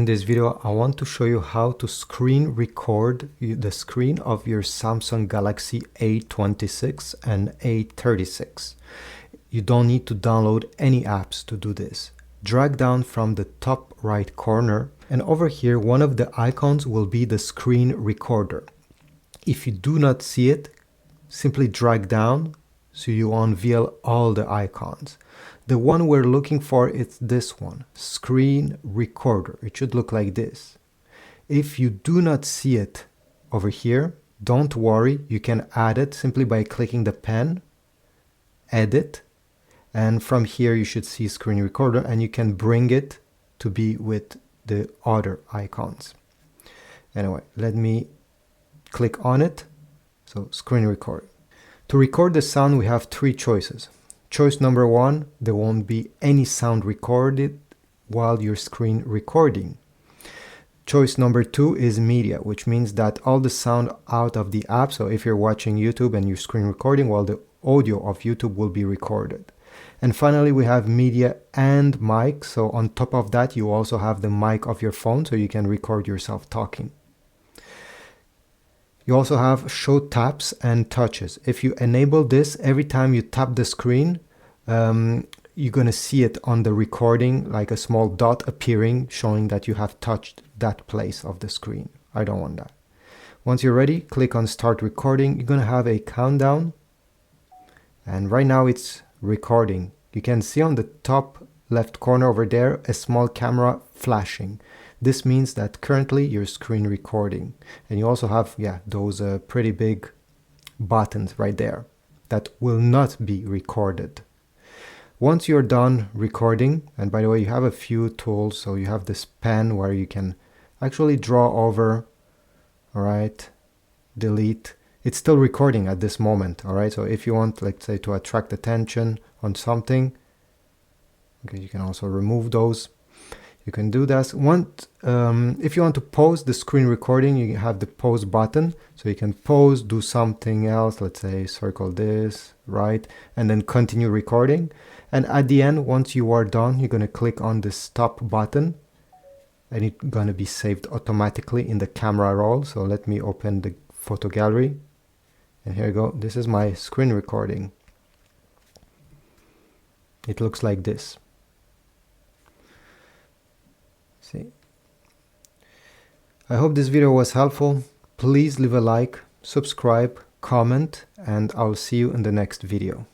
this video, I want to show you how to screen record the screen of your Samsung Galaxy A26 and A36. You don't need to download any apps to do this. Drag down from the top right corner, and over here one of the icons will be the screen recorder. If you do not see it, simply drag down so you unveil all the icons. The one we're looking for is this one, screen recorder. It should look like this. If you do not see it over here, don't worry, you can add it simply by clicking the pen, edit, and from here you should see screen recorder, and you can bring it to be with the other icons. Anyway, let me click on it. So screen record. To record the sound, we have three choices. Choice number one, there won't be any sound recorded while you're screen recording. Choice number two is media, which means that all the sound out of the app, so if you're watching YouTube and you're screen recording, well, the audio of YouTube will be recorded. And finally, we have media and mic. So on top of that, you also have the mic of your phone, so you can record yourself talking. You also have show taps and touches. If you enable this, every time you tap the screen, you're going to see it on the recording, like a small dot appearing, showing that you have touched that place of the screen. I don't want that. Once you're ready, click on start recording. You're going to have a countdown. And right now it's recording. You can see on the top left corner over there, a small camera flashing. This means that currently you're screen recording. And you also have, those pretty big buttons right there that will not be recorded. Once you're done recording, and by the way, you have a few tools. So you have this pen where you can actually draw over, all right, delete. It's still recording at this moment, all right? So if you want, let's say, to attract attention on something, okay, you can also remove those. You can do that. If you want to pause the screen recording, you have the pause button. So you can pause, do something else, let's say circle this, right? And then continue recording. And at the end, once you are done, you're going to click on the stop button and it's going to be saved automatically in the camera roll. So let me open the photo gallery. And here you go. This is my screen recording. It looks like this. See. I hope this video was helpful. Please leave a like, subscribe, comment, and I'll see you in the next video.